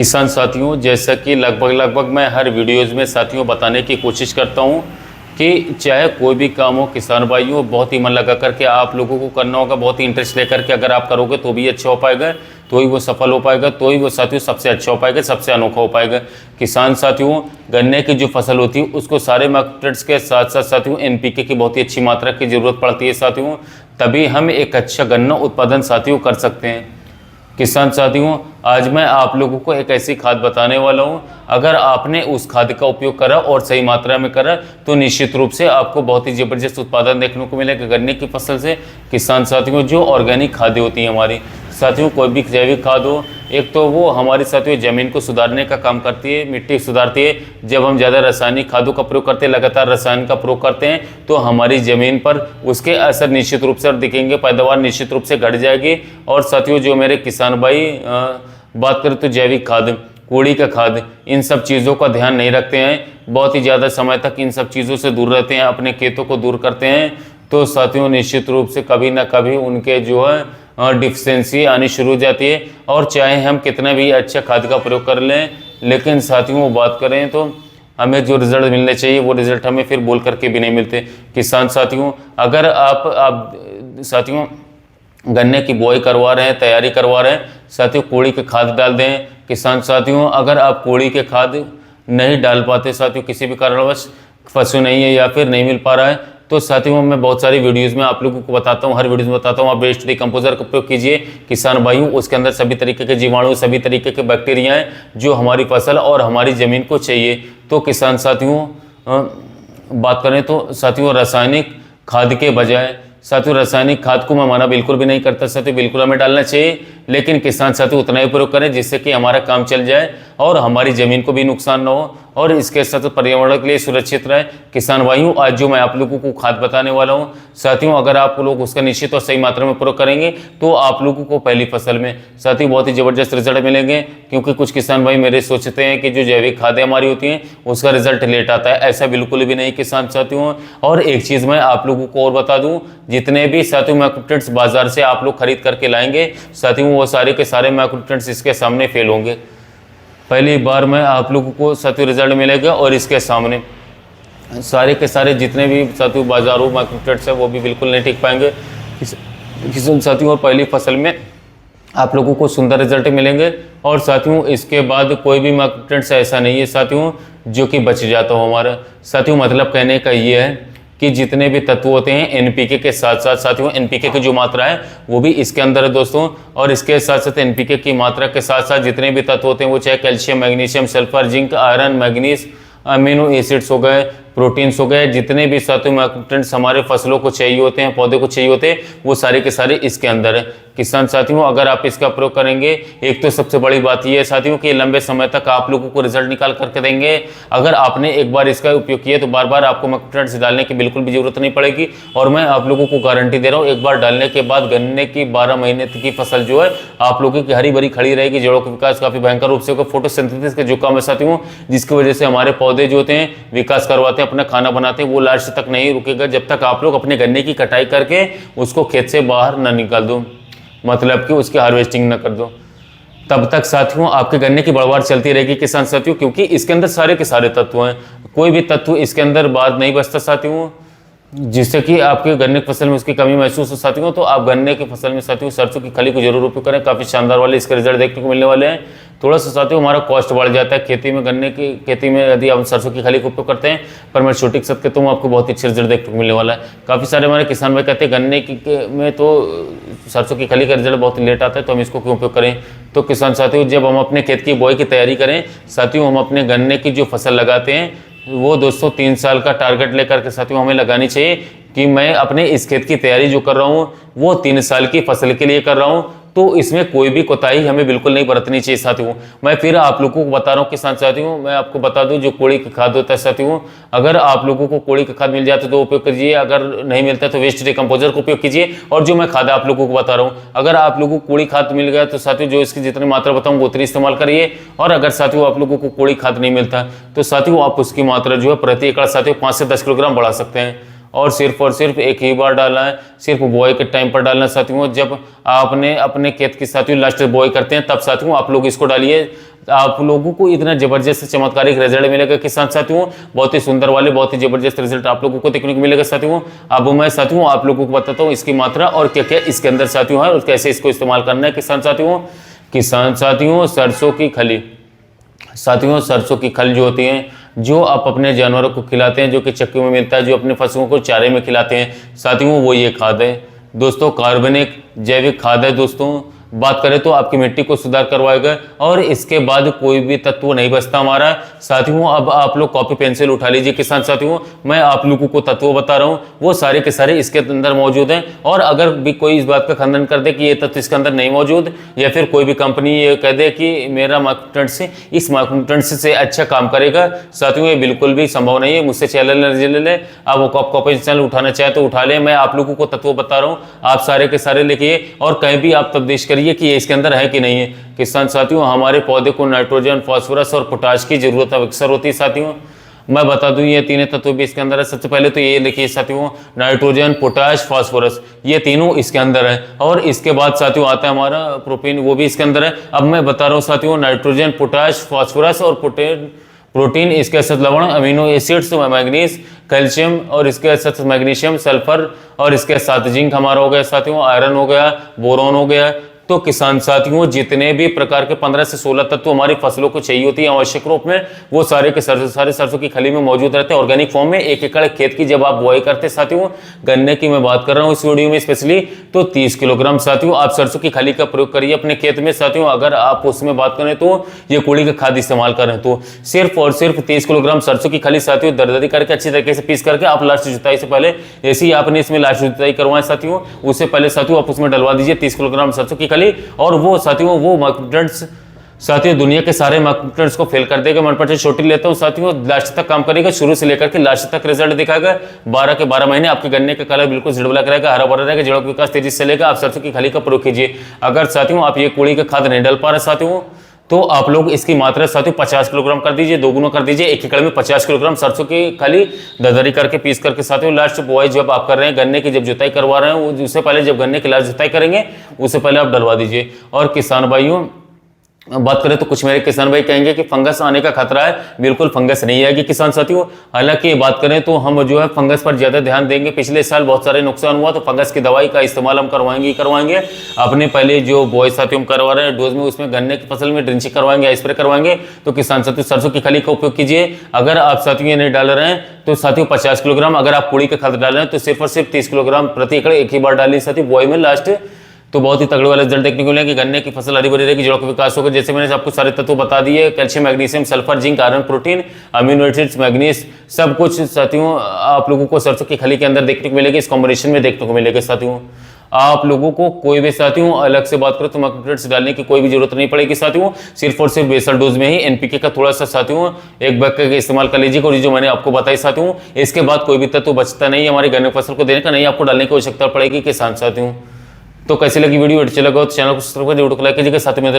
किसान साथियों, जैसा कि लगभग मैं हर वीडियोज़ में साथियों बताने की कोशिश करता हूं कि चाहे कोई भी काम हो किसान भाइयों, बहुत ही मन लगा करके आप लोगों को करना होगा। बहुत ही इंटरेस्ट लेकर के अगर आप करोगे तो भी अच्छा हो पाएगा, तो ही वो सफल हो पाएगा, तो ही वो साथियों सबसे अच्छा हो पाएगा, सबसे अनोखा हो पाएगा। किसान साथियों, गन्ने की जो फसल होती है उसको सारे मार्केट्स के साथ साथ साथियों एनपीके की बहुत ही अच्छी मात्रा की ज़रूरत पड़ती है साथियों, तभी हम एक अच्छा गन्ना उत्पादन साथियों कर सकते हैं। किसान साथियों, आज मैं आप लोगों को एक ऐसी खाद बताने वाला हूं, अगर आपने उस खाद का उपयोग करा और सही मात्रा में करा तो निश्चित रूप से आपको बहुत ही ज़बरदस्त उत्पादन देखने को मिलेगा गन्ने की फसल से। किसान साथियों, जो ऑर्गेनिक खादें होती हैं हमारी साथियों, कोई भी जैविक खाद हो, एक तो वो हमारी साथियों ज़मीन को सुधारने का काम करती है, मिट्टी सुधारती है। जब हम ज़्यादा रासायनिक खादों का प्रयोग करते हैं, लगातार रसायन का प्रयोग करते हैं, तो हमारी ज़मीन पर उसके असर निश्चित रूप से दिखेंगे, पैदावार निश्चित रूप से घट जाएगी। और साथियों, जो मेरे किसान भाई बात करें तो जैविक खाद, कूड़ी का खाद, इन सब चीज़ों का ध्यान नहीं रखते हैं, बहुत ही ज़्यादा समय तक इन सब चीज़ों से दूर रहते हैं, अपने खेतों को दूर करते हैं, तो साथियों निश्चित रूप से कभी ना कभी उनके जो है डिफिशेंसी आनी शुरू हो जाती है। और चाहे हम कितना भी अच्छा खाद का प्रयोग कर लें, लेकिन साथियों वो बात करें तो हमें जो रिजल्ट मिलने चाहिए वो रिजल्ट हमें फिर बोल करके भी नहीं मिलते। किसान साथियों, अगर आप साथियों गन्ने की बुआई करवा रहे हैं, तैयारी करवा रहे हैं, साथियों कोड़ी के खाद डाल दें। किसान साथियों, अगर आप कोड़ी के खाद नहीं डाल पाते साथियों, किसी भी कारणवश फसल नहीं है या फिर नहीं मिल पा रहा है, तो साथियों मैं बहुत सारी वीडियोस में आप लोगों को बताता हूँ, हर वीडियोस में बताता हूँ, आप वेस्ट डिकम्पोजर का उपयोग कीजिए किसान भाइयों। उसके अंदर सभी तरीके के जीवाणु, सभी तरीके के बैक्टीरिया हैं जो हमारी फसल और हमारी ज़मीन को चाहिए। तो किसान साथियों बात करें तो साथियों रासायनिक खाद के बजाय साथियों, रासायनिक खाद को मैं माना बिल्कुल भी नहीं करता साथियों, बिल्कुल हमें डालना चाहिए, लेकिन किसान साथियों उतना ही प्रयोग करें जिससे कि हमारा काम चल जाए और हमारी ज़मीन को भी नुकसान ना हो और इसके साथ पर्यावरण के लिए सुरक्षित रहे। किसान भाइयों, आज जो मैं आप लोगों को खाद बताने वाला हूं साथियों, अगर आप लोग उसका निश्चित और सही मात्रा में प्रयोग करेंगे तो आप लोगों को पहली फसल में साथियों बहुत ही ज़बरदस्त रिजल्ट मिलेंगे। क्योंकि कुछ किसान भाई मेरे सोचते हैं कि जो जैविक खादें हमारी होती हैं उसका रिजल्ट लेट आता है, ऐसा बिल्कुल भी नहीं किसान साथियों। और एक चीज़ मैं आप लोगों को और बता दूँ, जितने भी साथियों मैक्रोन्यूट्रिएंट्स बाजार से आप लोग खरीद करके लाएंगे साथियों, वो सारे के सारे मैक्रोन्यूट्रिएंट्स इसके सामने फेल होंगे। पहली बार में आप लोगों को साथियों रिजल्ट मिलेगा और इसके सामने सारे के सारे जितने भी साथियों बाजारों मैक्रोन्यूट्रिएंट्स है वो भी बिल्कुल नहीं टिक पाएंगे किसान साथियों। और पहली फसल में आप लोगों को सुंदर रिजल्ट मिलेंगे। और साथियों इसके बाद कोई भी मैक्रोन्यूट्रिएंट्स ऐसा नहीं है साथियों जो कि बच जाता हो हमारा। साथियों मतलब कहने का ये है कि जितने भी तत्व होते हैं एनपीके के साथ साथ साथियों, एनपीके की जो मात्रा है वो भी इसके अंदर है दोस्तों, और इसके साथ साथ एनपीके की मात्रा के साथ साथ जितने भी तत्व होते हैं वो चाहे calcium, magnesium, sulphur, zinc, iron, manganese, amino acids हो गए, प्रोटीन्स हो गए, जितने भी साथियों मैक्रोन्यूट्रिएंट्स हमारे फसलों को चाहिए होते हैं, पौधे को चाहिए होते हैं, वो सारे के सारे इसके अंदर है। किसान साथियों अगर आप इसका प्रयोग करेंगे, एक तो सबसे बड़ी बात यह है साथियों कि लंबे समय तक आप लोगों को रिजल्ट निकाल करके देंगे। अगर आपने एक बार इसका उपयोग किया तो बार बार आपको मैक्रोन्यूट्रिएंट्स डालने की बिल्कुल भी जरूरत नहीं पड़ेगी। और मैं आप लोगों को गारंटी दे रहा हूँ, एक बार डालने के बाद गन्ने की 12 महीने की फसल जो है आप लोगों की हरी भरी खड़ी रहेगी, जड़ों का विकास काफी भयंकर रूप से होगा। फोटोसिंथेसिस का जो काम है साथियों, जिसकी वजह से हमारे पौधे जो होते हैं विकास करवाते हैं, अपना खाना बनाते हैं, वो लास्ट तक नहीं रुकेगा जब तक आप लोग अपने गन्ने की कटाई करके उसको खेत से बाहर न निकाल दो, मतलब कि उसकी हार्वेस्टिंग न कर दो। तब तक साथियों आपके गन्ने की बढ़वार चलती रहेगी किसान साथियों, क्योंकि इसके अंदर सारे के सारे तत्व हैं, कोई भी तत्व इसके अंदर बाद नहीं बचता साथियों जिससे कि आपके गन्ने की फसल में उसकी कमी महसूस हो साथियों। तो आप गन्ने की फसल में साथियों सरसों की खली को जरूर उपयोग करें, काफ़ी शानदार वाले इसके रिजल्ट देखने को मिलने वाले हैं। थोड़ा सा साथियों हमारा कॉस्ट बढ़ जाता है खेती में, गन्ने की खेती में यदि हम सरसों की खली का उपयोग करते हैं, पर मैं छोटी के तो आपको बहुत ही अच्छे रिजल्ट देखने को मिलने वाला है। काफ़ी सारे हमारे किसान भाई कहते हैं गन्ने में तो सरसों की खली का रिजल्ट बहुत ही लेट आता है, तो हम इसको क्यों उपयोग करें। तो किसान साथियों जब हम अपने खेत की बुआई की तैयारी करें साथियों, हम अपने गन्ने की जो फसल लगाते हैं वो दोस्तों 3 साल का टारगेट लेकर के साथियों हमें लगानी चाहिए कि मैं अपने इस खेत की तैयारी जो कर रहा हूँ वो 3 साल की फसल के लिए कर रहा हूँ, तो इसमें कोई भी कोताही हमें बिल्कुल नहीं बरतनी चाहिए साथियों। मैं फिर आप लोगों को बता रहा हूँ किसान साथियों, मैं आपको बता दूं जो कोड़ी का खाद होता है साथियों, अगर आप लोगों को कोड़ी का खाद मिल जाता है तो उपयोग कीजिए, अगर नहीं मिलता तो वेस्ट डिकम्पोजर को उपयोग कीजिए। और जो मैं खाद आप लोगों को बता रहा हूँ, अगर आप लोगों को कोड़ी खाद मिल गया तो साथियों जो इसकी जितनी मात्रा बताऊँ उतनी इस्तेमाल करिए। और अगर साथियों आप लोगों को कोड़ी खाद नहीं मिलता तो साथियों आप उसकी मात्रा जो है प्रति एकड़ साथियों 5 से 10 किलोग्राम बढ़ा सकते हैं। और सिर्फ एक ही बार डालना है, सिर्फ बुआई के टाइम पर डालना साथियों। जब आपने अपने खेत की साथियों लास्ट बुआई करते हैं तब साथियों आप लोग इसको डालिए। आप लोगों को इतना जबरदस्त चमत्कारिक रिजल्ट मिलेगा किसान साथियों, बहुत ही सुंदर वाले बहुत ही जबरदस्त रिजल्ट आप लोगों को देखने को मिलेगा साथियों। अब मैं साथियों आप लोगों को बताता हूँ इसकी मात्रा और क्या क्या इसके अंदर साथियों है और कैसे इसको इस्तेमाल करना है किसान साथियों। सरसों की खली साथियों, सरसों की खल जो होती है, जो आप अपने जानवरों को खिलाते हैं, जो कि चक्की में मिलता है, जो अपने फसलों को चारे में खिलाते हैं साथियों, वो ये खाद है दोस्तों। कार्बनिक जैविक खाद है दोस्तों। बात करें तो आपकी मिट्टी को सुधार करवाएगा और इसके बाद कोई भी तत्व नहीं बचता हमारा साथियों। अब आप लोग कॉपी पेंसिल उठा लीजिए किसान साथियों, मैं आप लोगों को तत्व बता रहा हूं वो सारे के सारे इसके अंदर मौजूद हैं। और अगर भी कोई इस बात का खंडन कर दे कि ये तत्व इसके अंदर नहीं मौजूद, या फिर कोई भी कंपनी ये कह दे कि मेरा मार्केटेंट से इस मार्केटेंट से अच्छा काम करेगा साथियों, ये बिल्कुल भी संभव नहीं है। मुझसे चैनल ले ले, आप कॉपी चैनल उठाना चाहे तो उठा ले, मैं आप लोगों को तत्व बता रहा हूँ, आप सारे के सारे लिखिए और कहीं भी आप तब्दीश करिए कि ये इसके अंदर है कि नहीं है किसान साथियों। हमारे पौधे को नाइट्रोजन, फास्फोरस और पोटाश की जरूरत अक्सर होती है साथियों। मैं बता दूं ये तीनों तत्व भी इसके अंदर है। सबसे पहले तो ये लिखिए साथियों, नाइट्रोजन, पोटाश, फास्फोरस, ये तीनों इसके अंदर है। और इसके बाद साथियों आता है हमारा प्रोटीन, वो भी इसके अंदर है। अब मैं बता रहा हूँ साथियों, नाइट्रोजन, पोटाश, फास्फोरस और प्रोटीन, इसके साथ लवण, अमीनो एसिड्स, मैग्नीज, कैल्शियम और इसके साथ मैग्नीशियम, सल्फर और इसके साथ जिंक हमारा हो गया साथियों, आयरन हो गया, बोरॉन हो गया। तो किसान साथियों जितने भी प्रकार के 15 से 16 तत्व हमारी फसलों को चाहिए होती है आवश्यक रूप में, वो सारे के सारे सरसों की खली में मौजूद रहते हैं ऑर्गेनिक फॉर्म में। 1 एकड़ खेत की जब आप बुआई करते हैं साथियों, गन्ने की मैं बात कर रहा हूँ इस वीडियो में स्पेशली, तो 30 किलोग्राम साथियों आप सरसों की खली का प्रयोग करिए अपने खेत में साथियों। अगर आप उसमें बात करें तो ये कूड़ी का खाद इस्तेमाल करें तो सिर्फ और सिर्फ 30 किलोग्राम सरसों की खली साथियों दरदरी करके अच्छी तरीके से पीस करके आप लास्ट जुताई से पहले, जैसे ही आपने इसमें लास्ट जुताई करवाएं साथियों, उससे पहले साथियों आप उसमें डलवा दीजिए 30 किलोग्राम सरसों की खली। और वो साथियों वो मार्केटेंट्स साथियों दुनिया के सारे मार्केटेंट्स को फेल कर देगा। 1% छोटी लेता हूं साथियों, लास्ट तक काम करेगा, शुरू से लेकर के लास्ट तक रिजल्ट दिखाएगा। 12 के 12 महीने आपके गन्ने का कलर बिल्कुल झिड़बला रहेगा, हरा भरा रहेगा, जड़ों का विकास तेजी से चलेगा। आप सरसों की खली का प्रयोग कीजिए। अगर साथियों आप ये कूड़ी का खाद नहीं डाल पा रहे साथियों, तो आप लोग इसकी मात्रा साथियों 50 किलोग्राम कर दीजिए, दोगुना कर दीजिए। 1 एकड़ में 50 किलोग्राम सरसों की खली दरदरी करके पीस करके साथियों लास्ट बुआई जब आप कर रहे हैं, गन्ने की जब जुताई करवा रहे हैं, उससे पहले जब गन्ने की लास्ट जुताई करेंगे उससे पहले आप डलवा दीजिए। और किसान भाइयों बात करें तो कुछ मेरे किसान भाई कहेंगे कि फंगस आने का खतरा है, बिल्कुल फंगस नहीं आएगी किसान साथियों। हालांकि बात करें तो हम जो है फंगस पर ज्यादा ध्यान देंगे। पिछले साल बहुत सारे नुकसान हुआ तो फंगस की दवाई का इस्तेमाल हम करवाएंगे। अपने पहले जो बुआई साथियों हम करवा रहे हैं डोज में, उसमें गन्ने की फसल में ड्रिंचिंग करवाएंगे, स्प्रे करवाएंगे। तो किसान साथियों सरसों की खली का उपयोग कीजिए। अगर आप साथियों ये नहीं डाल रहे हैं तो साथियों 50 किलोग्राम, अगर आप कूड़ी का खाद डाल रहे हैं तो सिर्फ और सिर्फ 30 किलोग्राम प्रति एकड़ एक ही बार डालिए साथियों बुआई में लास्ट, तो बहुत ही तगड़े वाले रिजल्ट देखने को मिलेंगे। गन्ने की फसल हरी भरी रहेगी, जड़ों का विकास होगा। जैसे मैंने आपको सारे तत्व बता दिए, calcium, magnesium, sulphur, zinc, iron, protein, amino acids, manganese, सब कुछ साथियों आप लोगों को सरसों की खली के अंदर देखने को मिलेगी, इस कॉम्बिनेशन में देखने को मिलेगा साथियों। आप लोगों को कोई भी साथियों अलग से बात करें तो मार्केटेंट्स डालने की कोई भी जरूरत नहीं पड़ेगी साथियों। सिर्फ और सिर्फ बेसल डोज में ही एनपीके का थोड़ा सा साथियों 1 बैग का इस्तेमाल कर लीजिए, और जो मैंने आपको बताई साथियों, इसके बाद कोई भी तत्व बचता नहीं है हमारी गन्ने फसल को देने का, नहीं आपको डालने की आवश्यकता पड़ेगी किसान साथियों। तो कैसी लगी वीडियो, अच्छी लगा तो चैनल को सब्सक्राइब कर वीडियो को लाइक कीजिएगा, साथ में